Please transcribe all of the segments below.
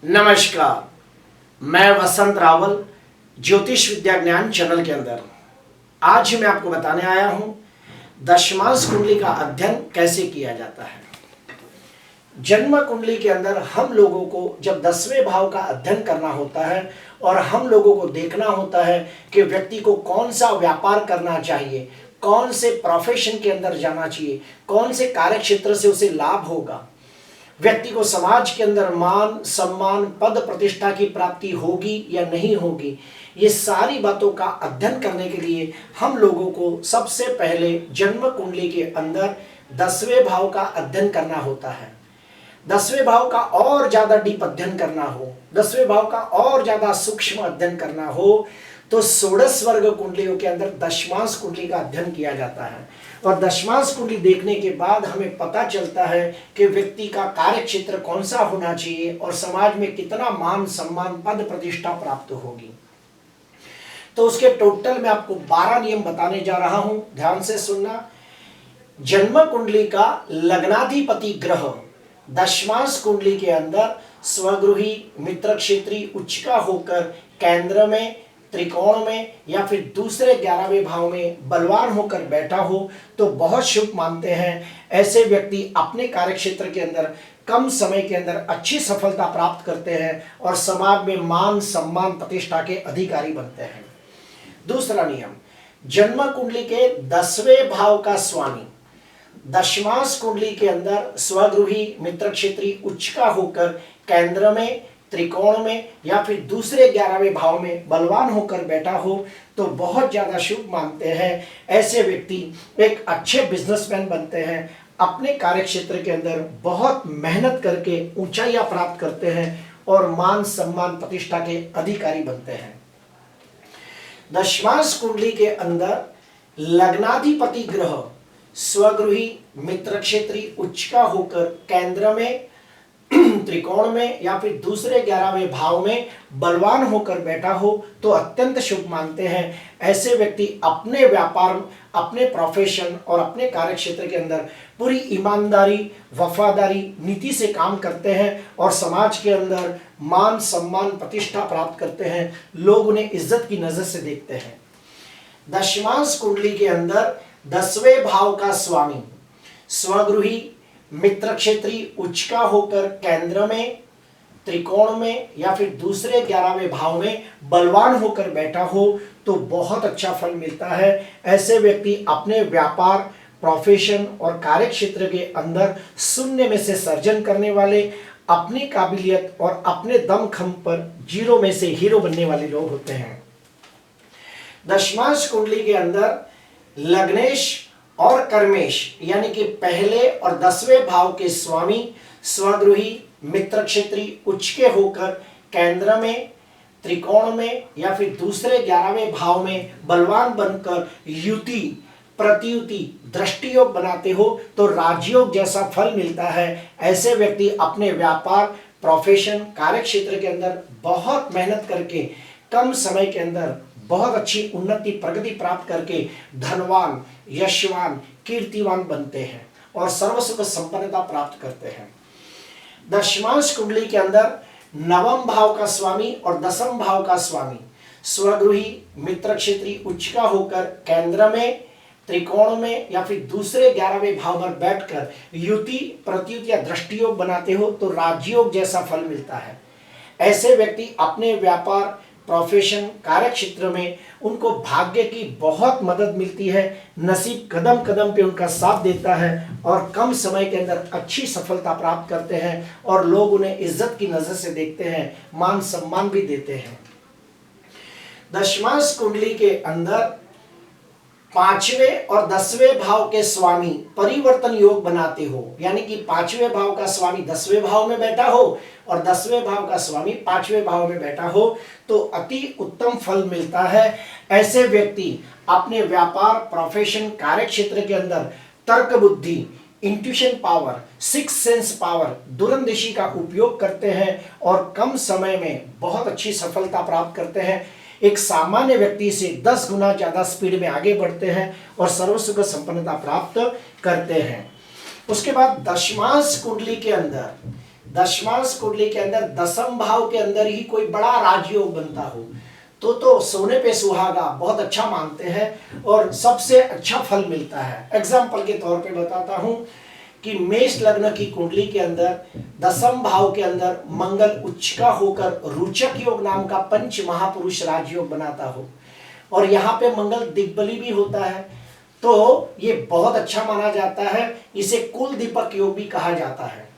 नमस्कार, मैं वसंत रावल ज्योतिष विद्या ज्ञान चैनल के अंदर आज मैं आपको बताने आया हूं दशमांश कुंडली का अध्ययन कैसे किया जाता है। जन्म कुंडली के अंदर हम लोगों को जब 10वें भाव का अध्ययन करना होता है और हम लोगों को देखना होता है कि व्यक्ति को कौन सा व्यापार करना चाहिए, कौन से प्रोफेशन के अंदर जाना चाहिए, कौन से कार्य क्षेत्र से उसे लाभ होगा, व्यक्ति को समाज के अंदर मान सम्मान पद प्रतिष्ठा की प्राप्ति होगी या नहीं होगी, ये सारी बातों का अध्ययन करने के लिए हम लोगों को सबसे पहले जन्म कुंडली के अंदर 10वें भाव का अध्ययन करना होता है। 10वें भाव का और ज्यादा डीप अध्ययन करना हो, 10वें भाव का और ज्यादा सूक्ष्म अध्ययन करना हो तो षोडश वर्ग कुंडलियों के अंदर दशमांश कुंडली का अध्ययन किया जाता है। और दशमांश कुंडली देखने के बाद हमें पता चलता है कि व्यक्ति का कार्य क्षेत्र कौन सा होना चाहिए और समाज में कितना मान सम्मान पद प्रतिष्ठा प्राप्त होगी। तो उसके टोटल मैं आपको 12 नियम बताने जा रहा हूं, ध्यान से सुनना। जन्म कुंडली का लग्नाधिपति ग्रह दशमांश कुंडली के अंदर स्वगृही मित्र क्षेत्री उच्च का होकर केंद्र में त्रिकोण में या फिर दूसरे 11वें भाव में बलवान होकर बैठा हो तो बहुत शुभ मानते हैं। ऐसे व्यक्ति अपने कार्य क्षेत्र के अंदर कम समय के अंदर अच्छी सफलता प्राप्त करते हैं और समाज में मान सम्मान प्रतिष्ठा के अधिकारी बनते हैं। दूसरा नियम, जन्म कुंडली के 10वें भाव का स्वामी दशमांश कुंडली के अंदर स्वगृही मित्र क्षेत्री उच्च का होकर केंद्र में त्रिकोण में या फिर दूसरे 11वें भाव में बलवान होकर बैठा हो तो बहुत ज्यादा शुभ मानते हैं। ऐसे व्यक्ति एक अच्छे बिजनेसमैन बनते हैं, अपने कार्य क्षेत्र के अंदर बहुत मेहनत करके ऊंचाइयां प्राप्त करते हैं और मान सम्मान प्रतिष्ठा के अधिकारी बनते हैं। दशमांश कुंडली के अंदर लग्नाधिपति ग्रह स्वगृही मित्र क्षेत्री उच्च का होकर केंद्र में त्रिकोण में या फिर दूसरे 11वें भाव में बलवान होकर बैठा हो तो अत्यंत शुभ मानते हैं। ऐसे व्यक्ति अपने व्यापार अपने प्रोफेशन और अपने कार्य क्षेत्र के अंदर पूरी ईमानदारी वफादारी नीति से काम करते हैं और समाज के अंदर मान सम्मान प्रतिष्ठा प्राप्त करते हैं। लोग उन्हें इज्जत की नजर से देखते हैं। दशमांश कुंडली के अंदर 10वें भाव का स्वामी स्वगृही मित्र क्षेत्री उच्च का होकर केंद्र में त्रिकोण में या फिर दूसरे 11वें भाव में बलवान होकर बैठा हो तो बहुत अच्छा फल मिलता है। ऐसे व्यक्ति अपने व्यापार प्रोफेशन और कार्य क्षेत्र के अंदर शून्य में से सर्जन करने वाले, अपनी काबिलियत और अपने दमखम पर जीरो में से हीरो बनने वाले लोग होते हैं। दशमांश कुंडली के अंदर लग्नेश और कर्मेश यानी कि पहले और 10वें भाव के स्वामी स्वगृही मित्र क्षेत्री उच्च के होकर केंद्र में त्रिकोण में या फिर दूसरे 11वें भाव में बलवान बनकर युति प्रतियुति दृष्टि योग बनाते हो तो राजयोग जैसा फल मिलता है। ऐसे व्यक्ति अपने व्यापार प्रोफेशन कार्य क्षेत्र के अंदर बहुत मेहनत करके कम समय के अंदर बहुत अच्छी उन्नति प्रगति प्राप्त करके धनवान यशवान कीर्तिवान बनते हैं और सर्व सुख संपन्नता प्राप्त करते हैं। दशमांश कुंडली के अंदर 9वें भाव का स्वामी और 10वें भाव का स्वामी स्वगृही मित्र क्षेत्री उच्च का होकर केंद्र में त्रिकोण में या फिर दूसरे 11वें भाव पर बैठकर युति प्रतियुति या दृष्टि योग बनाते हो तो राजयोग जैसा फल मिलता है। ऐसे व्यक्ति अपने व्यापार प्रोफेशन कार्य क्षेत्र में उनको भाग्य की बहुत मदद मिलती है, नसीब कदम कदम पे उनका साथ देता है और कम समय के अंदर अच्छी सफलता प्राप्त करते हैं और लोग उन्हें इज्जत की नजर से देखते हैं, मान सम्मान भी देते हैं। दशमांश कुंडली के अंदर 5वें और 10वें भाव के स्वामी परिवर्तन योग बनाते हो, यानी कि 5वें भाव का स्वामी 10वें भाव में बैठा हो और 10वें भाव का स्वामी 5वें भाव में बैठा हो तो अति उत्तम फल मिलता है। ऐसे व्यक्ति अपने व्यापार प्रोफेशन कार्य क्षेत्र के अंदर तर्क बुद्धि intuition power six sense power दूरंदेशी का उपयोग करते हैं और कम समय में बहुत अच्छी सफलता प्राप्त करते हैं। एक सामान्य व्यक्ति से 10 गुना ज्यादा स्पीड में आगे बढ़ते हैं और सर्व सुख संपन्नता प्राप्त करते हैं। उसके बाद दशमांश कुंडली के अंदर दशमांश कुंडली के अंदर दसम भाव के अंदर ही कोई बड़ा राजयोग बनता हो तो सोने पे सुहागा बहुत अच्छा मानते हैं और सबसे अच्छा फल मिलता है। एग्जाम्पल के तौर पे बताता हूं कि मेष लग्न की कुंडली के अंदर दसम भाव के अंदर मंगल उच्च का होकर रुचक योग नाम का पंच महापुरुष राजयोग बनाता हो और यहाँ पे मंगल दिग्बली भी होता है, तो ये बहुत अच्छा माना जाता है। इसे कुल दीपक योग भी कहा जाता है।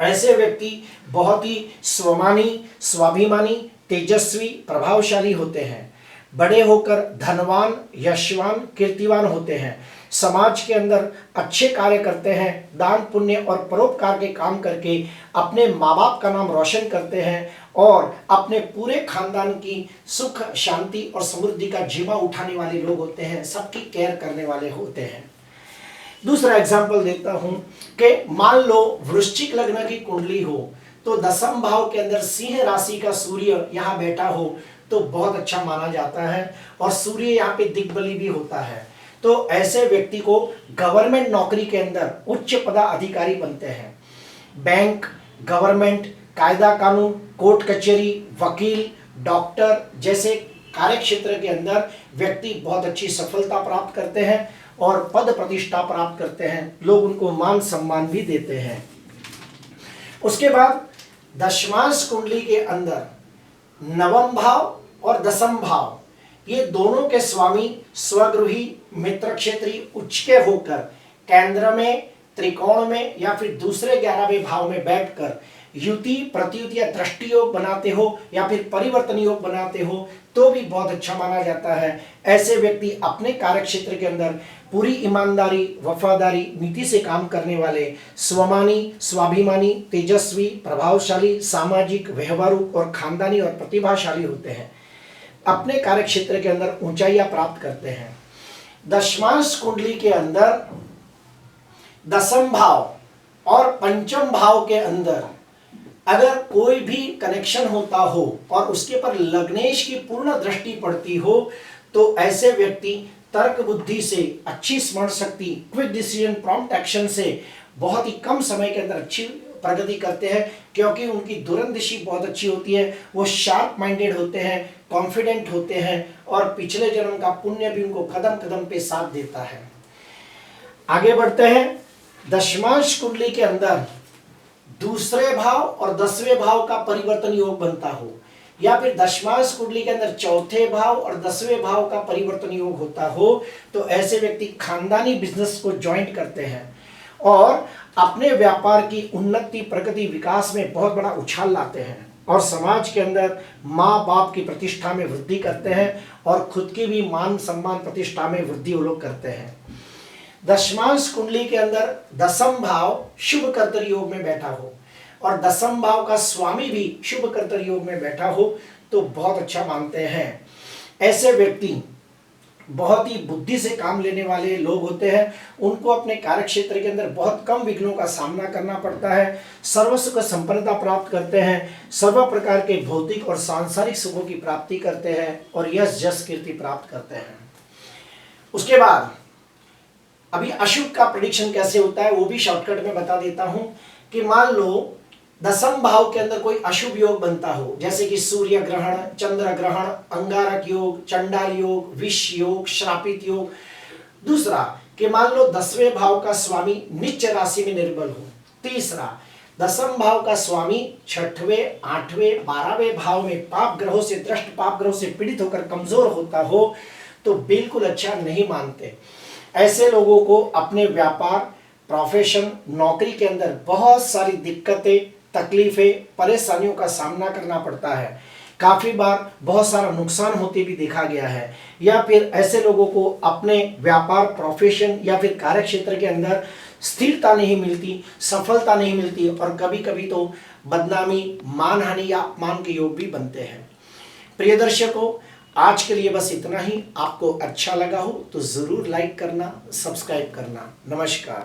ऐसे व्यक्ति बहुत ही स्वमानी, स्वाभिमानी, तेजस्वी, प्रभावशाली होते हैं। बड़े होकर धनवान, यशवान, कीर्तिवान होते हैं। समाज के अंदर अच्छे कार्य करते हैं। दान पुण्य और परोपकार के काम करके अपने माँ बाप का नाम रोशन करते हैं और अपने पूरे खानदान की सुख, शांति और समृद्धि का जीवा उठाने वाले लोग होते हैं। सबकी केयर करने वाले होते हैं। दूसरा एग्जाम्पल देता हूं कि मान लो वृश्चिक लग्न की कुंडली हो तो दसम भाव के अंदर सिंह राशि का सूर्य यहाँ बैठा हो तो बहुत अच्छा माना जाता है और सूर्य यहाँ पे दिग्बली भी होता है। तो ऐसे व्यक्ति को गवर्नमेंट नौकरी के अंदर उच्च पदाधिकारी बनते हैं। बैंक, गवर्नमेंट, कायदा कानून, कोर्ट कचहरी, वकील, डॉक्टर जैसे कार्य क्षेत्र के अंदर व्यक्ति बहुत अच्छी सफलता प्राप्त करते हैं और पद प्रतिष्ठा प्राप्त करते हैं। लोग उनको मान सम्मान भी देते हैं। उसके बाद दशमांश कुंडली के अंदर नवम भाव और दसम भाव ये दोनों के स्वामी स्वगृही, मित्र क्षेत्री उच्च के होकर केंद्र में, त्रिकोण में या फिर दूसरे 11वें भाव में बैठकर युति, प्रतियुति या दृष्टि योग बनाते हो या फिर परिवर्तन योग बनाते हो तो भी बहुत अच्छा माना जाता है। ऐसे व्यक्ति अपने कार्य क्षेत्र के अंदर पूरी ईमानदारी, वफादारी, नीति से काम करने वाले, स्वमानी, स्वाभिमानी, तेजस्वी, प्रभावशाली, सामाजिक, व्यवहारिक और खानदानी और प्रतिभाशाली होते हैं। अपने कार्य क्षेत्र के अंदर ऊंचाइयां प्राप्त करते हैं। दशमांश कुंडली के अंदर दसम भाव और पंचम भाव के अंदर अगर कोई भी कनेक्शन होता हो और उसके पर लग्नेश की पूर्ण दृष्टि पड़ती हो तो ऐसे व्यक्ति तर्क बुद्धि से, अच्छी स्मरण शक्ति, क्विक डिसीजन, प्रॉम्प्ट एक्शन से बहुत ही कम समय के अंदर अच्छी प्रगति करते हैं क्योंकि उनकी दूरंदेशी बहुत अच्छी होती है। वो शार्प माइंडेड होते हैं, कॉन्फिडेंट होते हैं और पिछले जन्म का पुण्य भी उनको कदम कदम पे साथ देता है। आगे बढ़ते हैं। दशमांश कुंडली के अंदर दूसरे भाव और 10वें भाव का परिवर्तन योग बनता हो या फिर दशमांश कुंडली के अंदर चौथे भाव और 10वें भाव का परिवर्तन योग होता हो तो ऐसे व्यक्ति खानदानी बिजनेस को ज्वाइंट करते हैं और अपने व्यापार की उन्नति, प्रगति, विकास में बहुत बड़ा उछाल लाते हैं और समाज के अंदर माँ बाप की प्रतिष्ठा में वृद्धि करते हैं और खुद की भी मान सम्मान, प्रतिष्ठा में वृद्धि वो लोग करते हैं। दशमांश कुंडली के अंदर दसम भाव शुभ कर्तरी योग में बैठा हो और दसम भाव का स्वामी भी शुभ कर्तरी योग में बैठा हो तो बहुत अच्छा मानते हैं। ऐसे व्यक्ति बहुत ही बुद्धि से काम लेने वाले लोग होते हैं। उनको अपने कार्य क्षेत्र के अंदर बहुत कम विघ्नों का सामना करना पड़ता है। सर्व सुख संपन्नता प्राप्त करते हैं, सर्व प्रकार के भौतिक और सांसारिक सुखों की प्राप्ति करते हैं और यश जस कीर्ति प्राप्त करते हैं। उसके बाद अभी अशुभ का प्रेडिक्शन कैसे होता है वो भी शॉर्टकट में बता देता हूं कि मान लो दसम भाव के अंदर कोई अशुभ योग बनता हो जैसे कि सूर्य ग्रहण, चंद्र ग्रहण, अंगारक योग, चंडाल योग, विष योग, श्रापित योग। दूसरा कि मान लो 10वें भाव का स्वामी नीच राशि में निर्बल हो। तीसरा, दसम भाव का स्वामी 6वें, 8वें, 12वें भाव में पाप ग्रहों से, दृष्ट पाप ग्रहों से पीड़ित होकर कमजोर होता हो तो बिल्कुल अच्छा नहीं मानते। ऐसे लोगों को अपने व्यापार, प्रोफेशन, नौकरी के अंदर बहुत सारी दिक्कतें, तकलीफें, परेशानियों का सामना करना पड़ता है। काफी बार बहुत सारा नुकसान होते भी देखा गया है। या फिर ऐसे लोगों को अपने व्यापार, प्रोफेशन या फिर कार्य क्षेत्र के अंदर स्थिरता नहीं मिलती, सफलता नहीं मिलती और कभी कभी तो बदनामी, मानहानि या अपमान के योग भी बनते हैं। प्रिय दर्शकों, आज के लिए बस इतना ही। आपको अच्छा लगा हो तो जरूर लाइक करना, सब्सक्राइब करना। नमस्कार।